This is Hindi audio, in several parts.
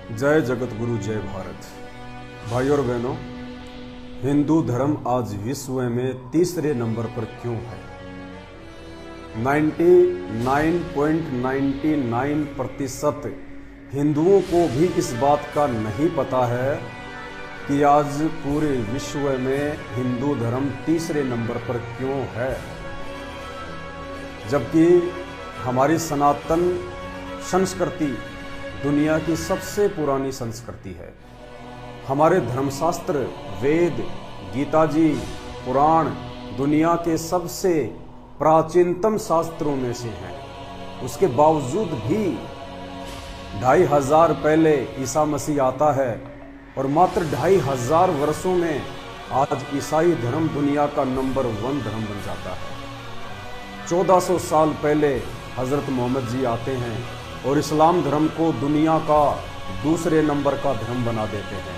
जय जगत गुरु जय भारत। भाई और बहनों, हिंदू धर्म आज विश्व में तीसरे नंबर पर क्यों है? 99.99% हिंदुओं को भी इस बात का नहीं पता है कि आज पूरे विश्व में हिंदू धर्म तीसरे नंबर पर क्यों है, जबकि हमारी सनातन संस्कृति दुनिया की सबसे पुरानी संस्कृति है। हमारे धर्मशास्त्र, वेद, गीता जी, पुराण दुनिया के सबसे प्राचीनतम शास्त्रों में से हैं। उसके बावजूद भी 2500 पहले ईसा मसीह आता है और मात्र 2500 वर्षों में आज ईसाई धर्म दुनिया का नंबर 1 धर्म बन जाता है। 1400 साल पहले हजरत मोहम्मद जी आते हैं और इस्लाम धर्म को दुनिया का दूसरे नंबर का धर्म बना देते हैं।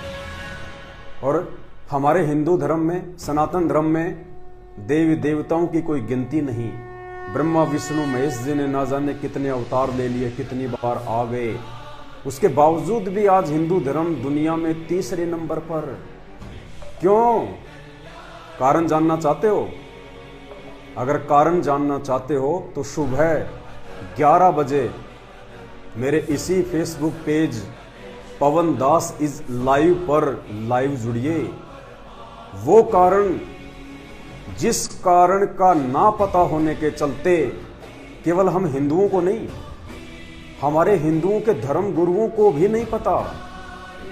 और हमारे हिंदू धर्म में, सनातन धर्म में देवी देवताओं की कोई गिनती नहीं। ब्रह्मा विष्णु महेश जी ने ना जाने कितने अवतार ले लिए, कितनी बार आ गए, उसके बावजूद भी आज हिंदू धर्म दुनिया में तीसरे नंबर पर क्यों? कारण जानना चाहते हो? अगर कारण जानना चाहते हो तो सुबह 11 बजे मेरे इसी Facebook page Pawan Das is live पर लाइव जुड़िए। वो कारण, जिस कारण का ना पता होने के चलते केवल हम हिंदुओं को नहीं, हमारे हिंदुओं के धर्म गुरुओं को भी नहीं पता।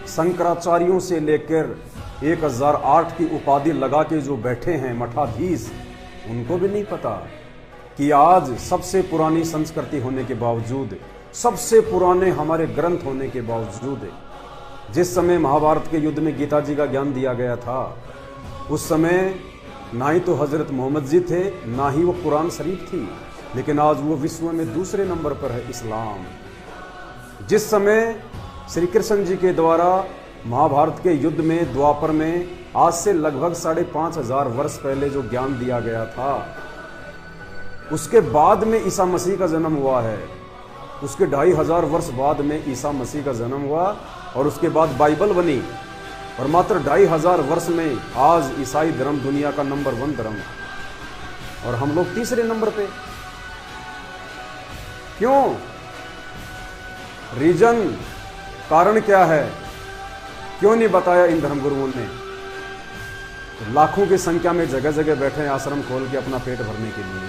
शंकराचार्यों से लेकर 1008 की उपाधि लगा के जो बैठे हैं मठाधीश, उनको भी नहीं पता कि आज सबसे पुरानी संस्कृति होने के बावजूद, सबसे पुराने हमारे ग्रंथ होने के बावजूद, जिस समय महाभारत के युद्ध में गीता जी का ज्ञान दिया गया था, उस समय ना ही तो हजरत मोहम्मद जी थे, ना ही वो कुरान शरीफ थी, लेकिन आज वो विश्व में दूसरे नंबर पर है इस्लाम। जिस समय श्री कृष्ण जी के द्वारा महाभारत के युद्ध में, द्वापर में, आज से लगभग 5500 वर्ष पहले जो ज्ञान दिया गया था, उसके बाद में ईसा मसीह का जन्म हुआ है। उसके 2500 वर्ष बाद में ईसा मसीह का जन्म हुआ और उसके बाद बाइबल बनी, और मात्र 2500 वर्ष में आज ईसाई धर्म दुनिया का नंबर 1 धर्म है और हम लोग तीसरे नंबर पे क्यों? रीजन, कारण क्या है? क्यों नहीं बताया इन धर्मगुरुओं ने? लाखों की संख्या में जगह जगह बैठे हैं आश्रम खोल के अपना पेट भरने के लिए।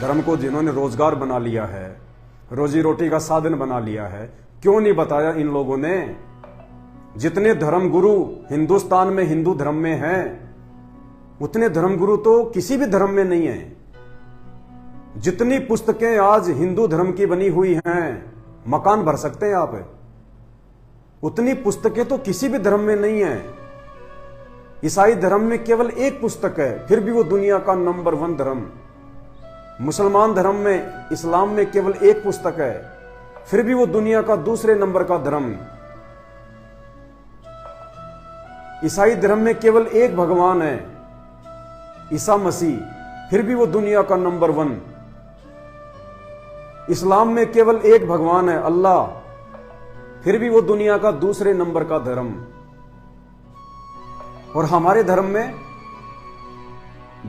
धर्म को जिन्होंने रोजगार बना लिया है, रोजी रोटी का साधन बना लिया है, क्यों नहीं बताया इन लोगों ने? जितने धर्मगुरु हिंदुस्तान में हिंदू धर्म में हैं, उतने धर्मगुरु तो किसी भी धर्म में नहीं है। जितनी पुस्तकें आज हिंदू धर्म की बनी हुई हैं, मकान भर सकते हैं आप, उतनी पुस्तकें तो किसी भी धर्म में नहीं है। ईसाई धर्म में केवल एक पुस्तक है, फिर भी वो दुनिया का नंबर 1 धर्म। मुसलमान धर्म में, इस्लाम में केवल एक पुस्तक है, फिर भी वो दुनिया का दूसरे नंबर का धर्म। ईसाई धर्म में केवल एक भगवान है, ईसा मसीह, फिर भी वो दुनिया का नंबर 1। इस्लाम में केवल एक भगवान है, अल्लाह, फिर भी वो दुनिया का दूसरे नंबर का धर्म। और हमारे धर्म में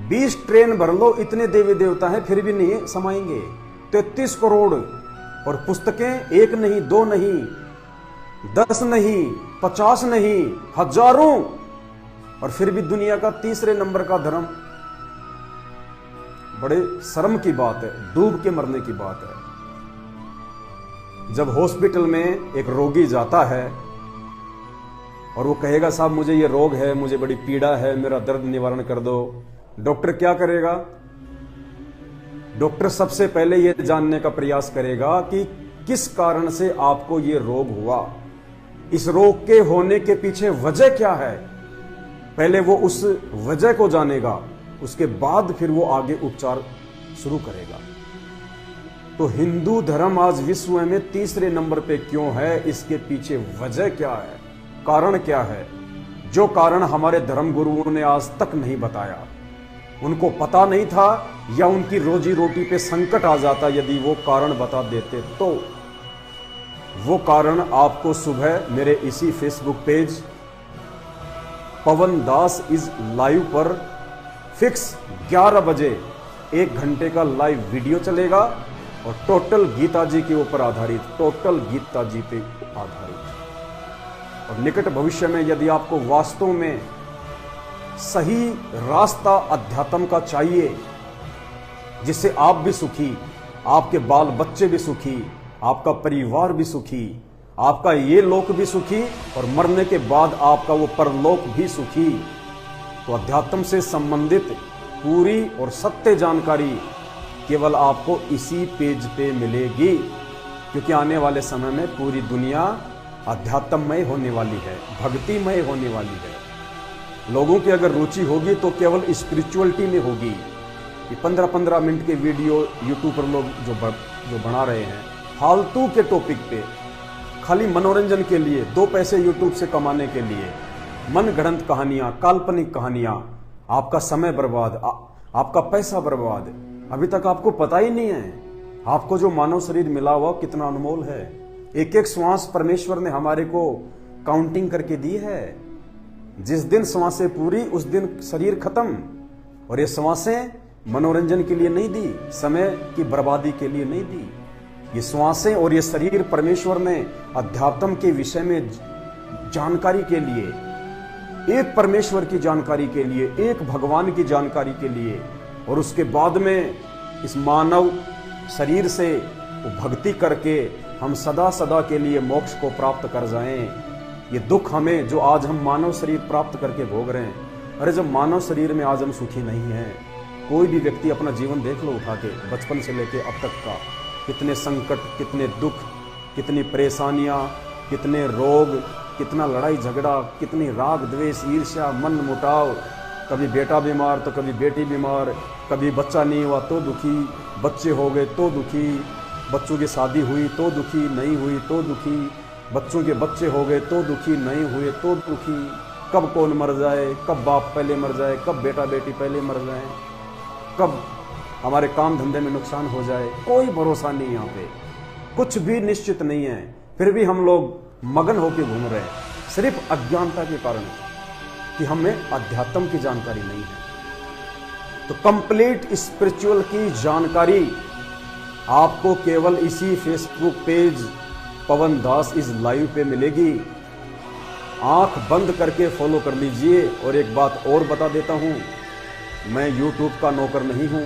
20 ट्रेन भर लो, इतने देवी देवता हैं, फिर भी नहीं समाएंगे। 33 करोड़ और पुस्तकें एक नहीं, 2 नहीं, 10 नहीं, 50 नहीं, हजारों, और फिर भी दुनिया का तीसरे नंबर का धर्म। बड़े शर्म की बात है, डूब के मरने की बात है। जब हॉस्पिटल में एक रोगी जाता है और वो कहेगा साहब मुझे ये रोग है, मुझे बड़ी पीड़ा है, मेरा दर्द निवारण कर दो, डॉक्टर क्या करेगा? डॉक्टर सबसे पहले ये जानने का प्रयास करेगा कि किस कारण से आपको ये रोग हुआ, इस रोग के होने के पीछे वजह क्या है। पहले वो उस वजह को जानेगा, उसके बाद फिर वो आगे उपचार शुरू करेगा। तो हिंदू धर्म आज विश्व में तीसरे नंबर पे क्यों है? इसके पीछे वजह क्या है, कारण क्या है, जो कारण हमारे धर्म गुरुओं ने आज तक नहीं बताया। उनको पता नहीं था, या उनकी रोजी रोटी पे संकट आ जाता यदि वो कारण बता देते तो। वो कारण आपको सुबह मेरे इसी Facebook page Pawan Das is live पर फिक्स 11 बजे 1 घंटे का लाइव वीडियो चलेगा और टोटल गीता जी के ऊपर आधारित, टोटल गीता जी पे आधारित। और निकट भविष्य में यदि आपको वास्तव में सही रास्ता अध्यात्म का चाहिए, जिससे आप भी सुखी, आपके बाल बच्चे भी सुखी, आपका परिवार भी सुखी, आपका ये लोक भी सुखी और मरने के बाद आपका वो परलोक भी सुखी, तो अध्यात्म से संबंधित पूरी और सत्य जानकारी केवल आपको इसी पेज पे मिलेगी। क्योंकि आने वाले समय में पूरी दुनिया अध्यात्ममय होने वाली है, भक्तिमय होने वाली है। लोगों की अगर रुचि होगी तो केवल स्पिरिचुअलिटी में होगी। ये 15-15 मिनट के वीडियो यूट्यूब पर लोग जो बना रहे हैं फालतू के टॉपिक पे, खाली मनोरंजन के लिए, 2 पैसे यूट्यूब से कमाने के लिए, मन गढ़ंत कहानियां, काल्पनिक कहानियां, आपका समय बर्बाद, आपका पैसा बर्बाद। अभी तक आपको पता ही नहीं है आपको जो मानव शरीर मिला हुआ कितना अनमोल है। एक एक श्वास परमेश्वर ने हमारे को काउंटिंग करके दी है। जिस दिन श्वासें पूरी उस दिन शरीर खत्म। और ये श्वासें मनोरंजन के लिए नहीं दी, समय की बर्बादी के लिए नहीं दी। ये श्वासें और ये शरीर परमेश्वर ने अध्यात्म के विषय में जानकारी के लिए, एक परमेश्वर की जानकारी के लिए, एक भगवान की जानकारी के लिए, और उसके बाद में इस मानव शरीर से भक्ति करके हम सदा सदा के लिए मोक्ष को प्राप्त कर जाएं। ये दुख हमें जो आज हम मानव शरीर प्राप्त करके भोग रहे हैं, अरे जब मानव शरीर में आज हम सुखी नहीं हैं। कोई भी व्यक्ति अपना जीवन देख लो उठा के, बचपन से लेके अब तक का, कितने संकट, कितने दुख, कितनी परेशानियां, कितने रोग, कितना लड़ाई झगड़ा, कितनी राग द्वेष, ईर्ष्या, मन मुटाव, कभी बेटा बीमार तो कभी बेटी बीमार, कभी बच्चा नहीं हुआ तो दुखी, बच्चे हो गए तो दुखी, बच्चों की शादी हुई तो दुखी, नहीं हुई तो दुखी, बच्चों के बच्चे हो गए तो दुखी, नहीं हुए तो दुखी, कब कौन मर जाए, कब बाप पहले मर जाए, कब बेटा बेटी पहले मर जाए, कब हमारे काम धंधे में नुकसान हो जाए, कोई भरोसा नहीं। यहाँ पे कुछ भी निश्चित नहीं है, फिर भी हम लोग मगन होकर घूम रहे हैं सिर्फ अज्ञानता के कारण कि हमें अध्यात्म की जानकारी नहीं है। तो कंप्लीट स्पिरिचुअल की जानकारी आपको केवल इसी Facebook page Pawan Das is live पे मिलेगी। आंख बंद करके फॉलो कर लीजिए। और एक बात और बता देता हूं, मैं यूट्यूब का नौकर नहीं हूं,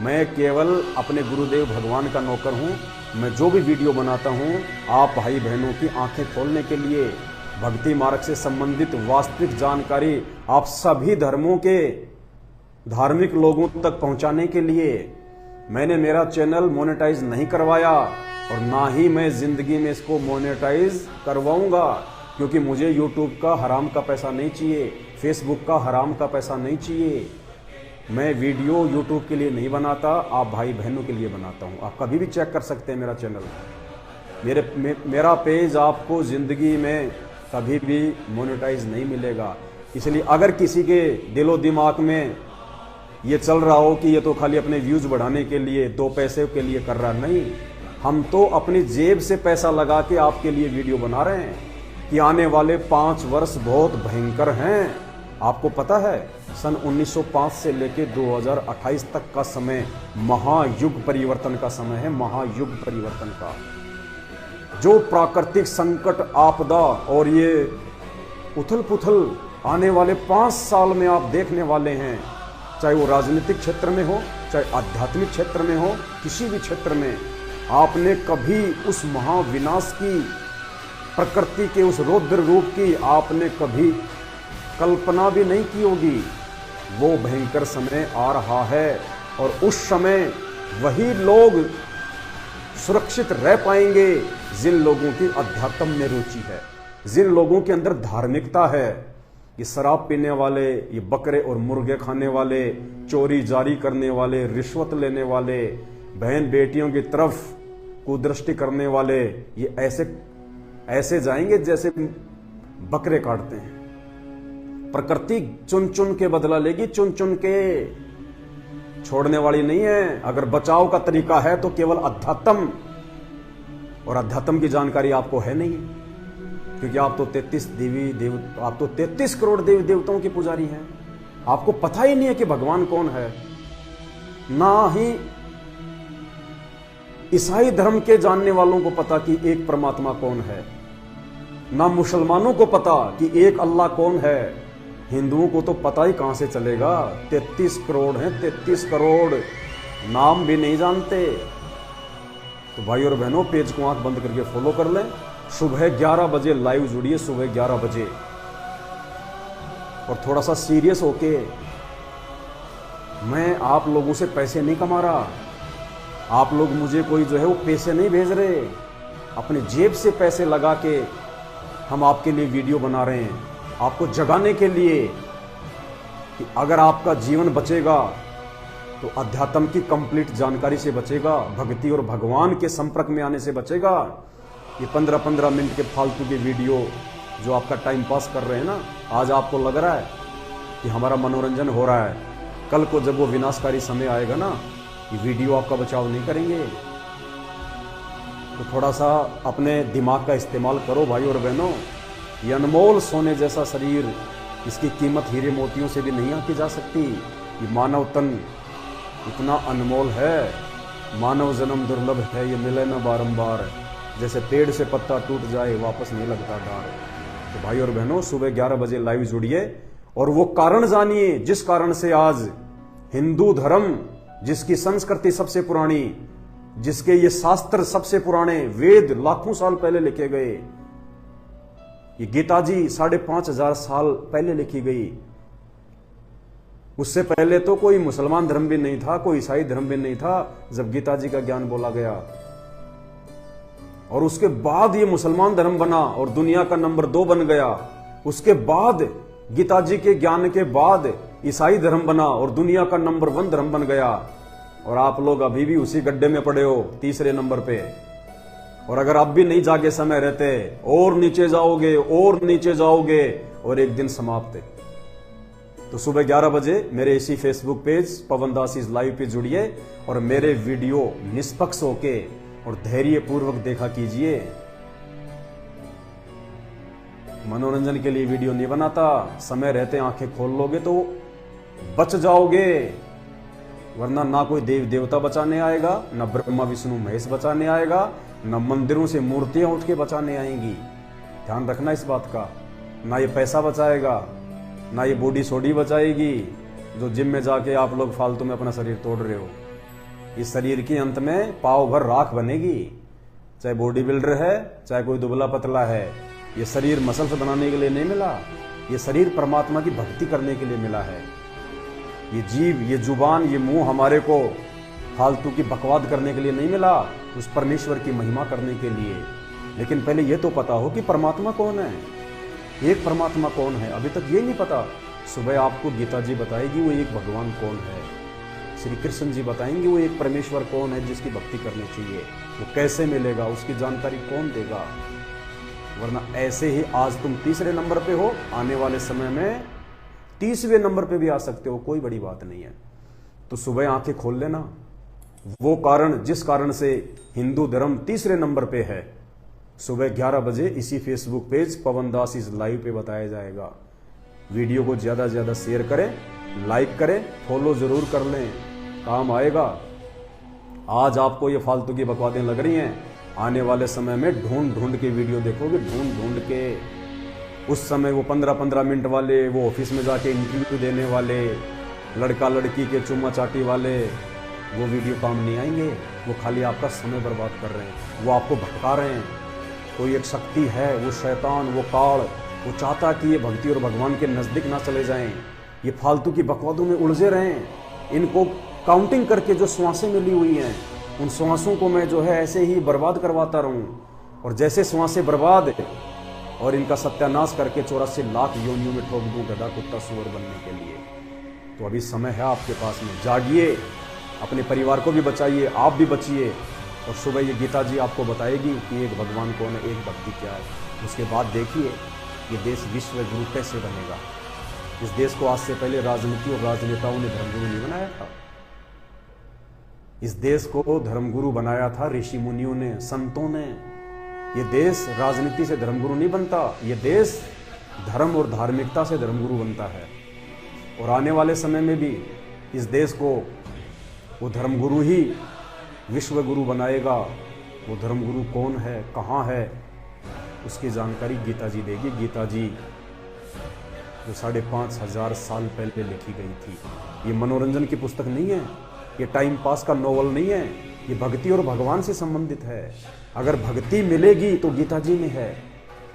मैं केवल अपने गुरुदेव भगवान का नौकर हूं। मैं जो भी वीडियो बनाता हूं, आप भाई बहनों की आंखें खोलने के लिए, भक्ति मार्ग से संबंधित वास्तविक जानकारी आप सभी धर्मों के धार्मिक लोगों तक पहुंचाने के लिए। मैंने मेरा चैनल मोनेटाइज नहीं करवाया और ना ही मैं जिंदगी में इसको मोनेटाइज करवाऊंगा, क्योंकि मुझे यूट्यूब का हराम का पैसा नहीं चाहिए, फेसबुक का हराम का पैसा नहीं चाहिए। मैं वीडियो यूट्यूब के लिए नहीं बनाता, आप भाई बहनों के लिए बनाता हूं। आप कभी भी चेक कर सकते हैं मेरा चैनल। मेरा पेज आपको जिंदगी में कभी भी मोनेटाइज नहीं मिलेगा। इसलिए अगर किसी के दिलो दिमाग में ये चल रहा हो कि ये तो खाली अपने व्यूज बढ़ाने के लिए, 2 पैसे के लिए कर रहा, नहीं, हम तो अपनी जेब से पैसा लगा के आपके लिए वीडियो बना रहे हैं कि आने वाले 5 वर्ष बहुत भयंकर हैं। आपको पता है सन 1905 से लेकर 2028 तक का समय महायुग परिवर्तन का समय है, महायुग परिवर्तन का। जो प्राकृतिक संकट, आपदा और ये उथल पुथल आने वाले 5 साल में आप देखने वाले हैं, चाहे वो राजनीतिक क्षेत्र में हो, चाहे आध्यात्मिक क्षेत्र में हो, किसी भी क्षेत्र में, आपने कभी उस महाविनाश की, प्रकृति के उस रौद्र रूप की आपने कभी कल्पना भी नहीं की होगी। वो भयंकर समय आ रहा है और उस समय वही लोग सुरक्षित रह पाएंगे जिन लोगों की अध्यात्म में रुचि है, जिन लोगों के अंदर धार्मिकता है। ये शराब पीने वाले, ये बकरे और मुर्गे खाने वाले, चोरी जारी करने वाले, रिश्वत लेने वाले, बहन बेटियों की तरफ कुदृष्टि करने वाले, ये ऐसे जाएंगे जैसे बकरे काटते हैं। प्रकृति चुन चुन के बदला लेगी, चुन चुन के, छोड़ने वाली नहीं है। अगर बचाव का तरीका है तो केवल अध्यात्म और अध्यात्म की जानकारी आपको है नहीं, क्योंकि आप तो 33 करोड़ देवी देवताओं के पुजारी हैं। आपको पता ही नहीं है कि भगवान कौन है। ना ही ईसाई धर्म के जानने वालों को पता कि एक परमात्मा कौन है, ना मुसलमानों को पता कि एक अल्लाह कौन है। हिंदुओं को तो पता ही कहां से चलेगा, 33 करोड़ हैं, 33 करोड़, नाम भी नहीं जानते। तो भाई और बहनों, पेज को आंख बंद करके फॉलो कर लें। सुबह 11 बजे लाइव जुड़िए, सुबह 11 बजे। और थोड़ा सा सीरियस होके, मैं आप लोगों से पैसे नहीं कमा रहा, आप लोग मुझे कोई जो है वो पैसे नहीं भेज रहे, अपने जेब से पैसे लगा के हम आपके लिए वीडियो बना रहे हैं, आपको जगाने के लिए कि अगर आपका जीवन बचेगा तो अध्यात्म की कंप्लीट जानकारी से बचेगा, भक्ति और भगवान के संपर्क में आने से बचेगा। ये 15-15 मिनट के फालतू के वीडियो जो आपका टाइम पास कर रहे हैं ना, आज आपको लग रहा है कि हमारा मनोरंजन हो रहा है, कल को जब वो विनाशकारी समय आएगा ना, ये वीडियो आपका बचाव नहीं करेंगे। तो थोड़ा सा अपने दिमाग का इस्तेमाल करो भाई और बहनों। ये अनमोल सोने जैसा शरीर, इसकी कीमत हीरे मोतियों से भी नहीं आंकी जा सकती। ये मानव तन इतना अनमोल है, मानव जन्म दुर्लभ है, ये मिले न बारंबार, जैसे पेड़ से पत्ता टूट जाए वापस नहीं लगता डार। तो भाई और बहनों, सुबह 11 बजे लाइव जुड़िए और वो कारण जानिए जिस कारण से आज हिंदू धर्म, जिसकी संस्कृति सबसे पुरानी, जिसके ये शास्त्र सबसे पुराने, वेद लाखों साल पहले लिखे गए, ये गीता जी 5,500 साल पहले लिखी गई। उससे पहले तो कोई मुसलमान धर्म भी नहीं था, कोई ईसाई धर्म भी नहीं था जब गीता जी का ज्ञान बोला गया। और उसके बाद ये मुसलमान धर्म बना और दुनिया का नंबर 2 बन गया। उसके बाद गीता जी के ज्ञान के बाद ईसाई धर्म बना और दुनिया का नंबर 1 धर्म बन गया। और आप लोग अभी भी उसी गड्ढे में पड़े हो, तीसरे नंबर पे। और अगर आप भी नहीं जागे समय रहते, और नीचे जाओगे और नीचे जाओगे और एक दिन समाप्त। तो सुबह 11 बजे मेरे इसी Facebook page Pawan Das is live पे जुड़िए और मेरे वीडियो निष्पक्ष होके और धैर्य पूर्वक देखा कीजिए। मनोरंजन के लिए वीडियो नहीं बनाता, समय रहते आंखें खोल लोगे तो बच जाओगे, वरना ना कोई देव देवता बचाने आएगा, ना ब्रह्मा विष्णु महेश बचाने आएगा, ना मंदिरों से मूर्तियां उठ के बचाने आएंगी। ध्यान रखना इस बात का। ना ये पैसा बचाएगा, ना ये बॉडी सोडी बचाएगी जो जिम में जाके आप लोग फालतू में अपना शरीर तोड़ रहे हो। इस शरीर के अंत में पाव भर राख बनेगी, चाहे बॉडी बिल्डर है चाहे कोई दुबला पतला है। ये शरीर मसल्स बनाने के लिए नहीं मिला, ये शरीर परमात्मा की भक्ति करने के लिए मिला है। ये जीव, ये जुबान, ये मुंह हमारे को फालतू की बकवाद करने के लिए नहीं मिला, उस परमेश्वर की महिमा करने के लिए। लेकिन पहले ये तो पता हो कि परमात्मा कौन है, एक परमात्मा कौन है। अभी तक ये नहीं पता। सुबह आपको गीता जी बताएगी वो एक भगवान कौन है, श्री कृष्ण जी बताएंगे वो एक परमेश्वर कौन है जिसकी भक्ति करनी चाहिए। वो कैसे मिलेगा, उसकी जानकारी कौन देगा। वरना ऐसे ही आज तुम तीसरे नंबर पे हो, आने वाले समय में 30वें नंबर पे भी आ सकते हो, कोई बड़ी बात नहीं है। तो सुबह आंखें खोल लेना। वो कारण जिस कारण से हिंदू धर्म तीसरे नंबर पे है, सुबह 11 बजे इसी Facebook page Pawan Das is live पे बताया जाएगा। वीडियो को ज्यादा से ज्यादा शेयर करें, लाइक करें, फॉलो जरूर कर लें, काम आएगा। आज आपको ये फालतू की बकवादें लग रही हैं, आने वाले समय में ढूंढ ढूंढ के वीडियो देखोगे, ढूंढ ढूंढ के। उस समय वो 15-15 मिनट वाले, वो ऑफिस में जाके इंटरव्यू देने वाले, लड़का लड़की के चुम्मा चाटी वाले, वो वीडियो काम नहीं आएंगे। वो खाली आपका समय बर्बाद कर रहे हैं, वो आपको भटका रहे हैं। कोई एक शक्ति है, वो शैतान, वो काल, वो चाहता कि ये भक्ति और भगवान के नजदीक ना चले जाएं, ये फालतू की बकवादों में उलझे रहें। इनको काउंटिंग करके जो श्वासें मिली हुई हैं, उन श्वासों को मैं जो है ऐसे ही बर्बाद करवाता रहूं। और जैसे श्वासें बर्बाद और इनका सत्यानाश करके 84 लाख योनियों में ठोक दूं गधा कुत्ता सुअर बनने के लिए। तो अभी समय है आपके पास में, जागिए, अपने परिवार को भी बचाइए, आप भी बचिए। और सुबह ये गीता जी आपको बताएगी कि एक भगवान कौन है, एक भक्ति क्या है। उसके बाद देखिए ये देश विश्व गुरु कैसे बनेगा। इस देश को आज से पहले राजनीति और राजनेताओं ने धर्मगुरु नहीं बनाया था। इस देश को धर्मगुरु बनाया था ऋषि मुनियों ने, संतों ने। ये देश राजनीति से धर्मगुरु नहीं बनता, ये देश धर्म और धार्मिकता से धर्मगुरु बनता है। और आने वाले समय में भी इस देश को वो धर्मगुरु ही विश्व गुरु बनाएगा। वो धर्मगुरु कौन है, कहाँ है, उसकी जानकारी गीता जी देगी। गीता जी जो 5,500 साल पहले लिखी गई थी। ये मनोरंजन की पुस्तक नहीं है, ये टाइम पास का नोवेल नहीं है, ये भक्ति और भगवान से संबंधित है। अगर भक्ति मिलेगी तो गीता जी में है,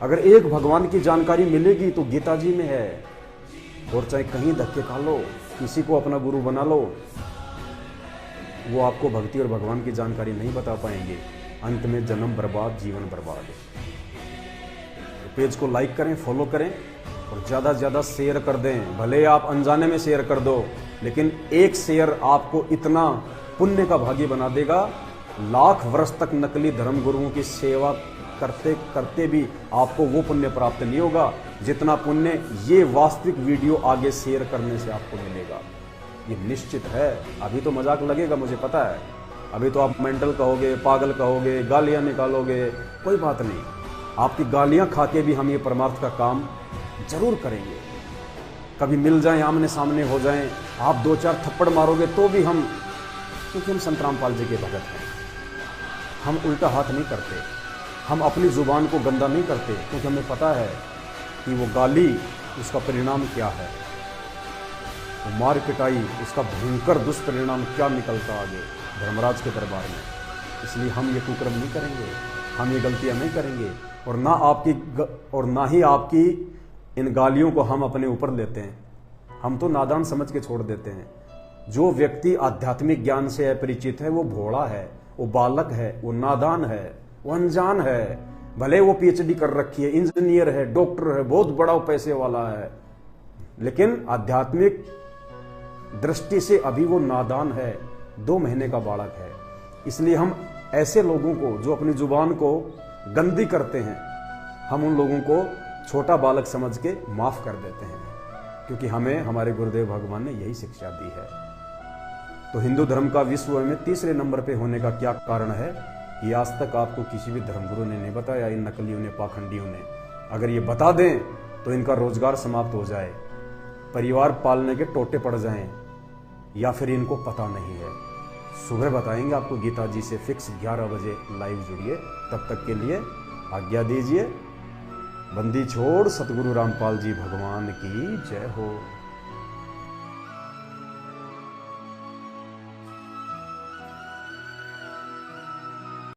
अगर एक भगवान की जानकारी मिलेगी तो गीता जी में है। और चाहे कहीं धक्के खा लो, किसी को अपना गुरु बना लो, वो आपको भक्ति और भगवान की जानकारी नहीं बता पाएंगे। अंत में जन्म बर्बाद, जीवन बर्बाद। तो पेज को लाइक करें, फॉलो करें और ज़्यादा से ज़्यादा शेयर कर दें। भले आप अनजाने में शेयर कर दो, लेकिन एक शेयर आपको इतना पुण्य का भागी बना देगा, लाख वर्ष तक नकली धर्म गुरुओं की सेवा करते करते भी आपको वो पुण्य प्राप्त नहीं होगा जितना पुण्य ये वास्तविक वीडियो आगे शेयर करने से आपको मिलेगा। ये निश्चित है। अभी तो मजाक लगेगा, मुझे पता है, अभी तो आप मेंटल कहोगे, पागल कहोगे, गालियां निकालोगे, कोई बात नहीं। आपकी गालियां खा के भी हम ये परमार्थ का काम जरूर करेंगे। कभी मिल जाएं, आमने सामने हो जाएं, आप 2-4 थप्पड़ मारोगे तो भी हम, क्योंकि हम संत रामपाल जी के भगत हैं, हम उल्टा हाथ नहीं करते, हम अपनी जुबान को गंदा नहीं करते, क्योंकि हमें पता है कि वो गाली उसका परिणाम क्या है, वो मार पिटाई उसका भयंकर दुष्परिणाम क्या निकलता आगे धर्मराज के दरबार में। इसलिए हम ये कुकर्म नहीं करेंगे, हम ये गलतियां नहीं करेंगे, और ना ही आपकी इन गालियों को हम अपने ऊपर लेते हैं। हम तो नादान समझ के छोड़ देते हैं। जो व्यक्ति आध्यात्मिक ज्ञान से अपरिचित है वो भोला है, वो बालक है, वो नादान है, वो अनजान है। भले वो पीएचडी कर रखी है, इंजीनियर है, डॉक्टर है, बहुत बड़ा पैसे वाला है, लेकिन आध्यात्मिक दृष्टि से अभी वो नादान है, 2 महीने का बालक है। इसलिए हम ऐसे लोगों को जो अपनी जुबान को गंदी करते हैं, हम उन लोगों को छोटा बालक समझ के माफ कर देते हैं, क्योंकि हमें हमारे गुरुदेव भगवान ने यही शिक्षा दी है। तो हिंदू धर्म का विश्व में 3रे नंबर पे होने का क्या कारण है, ये आज तक आपको किसी भी धर्मगुरु ने नहीं बताया, इन नकलियों ने, पाखंडियों ने। अगर ये बता दें तो इनका रोजगार समाप्त हो जाए, परिवार पालने के टोटे पड़ जाएं, या फिर इनको पता नहीं है। सुबह बताएंगे आपको गीता जी से फिक्स 11 बजे लाइव जुड़िए। तब तक के लिए आज्ञा दीजिए। बंदी छोड़ सतगुरु रामपाल जी भगवान की जय हो।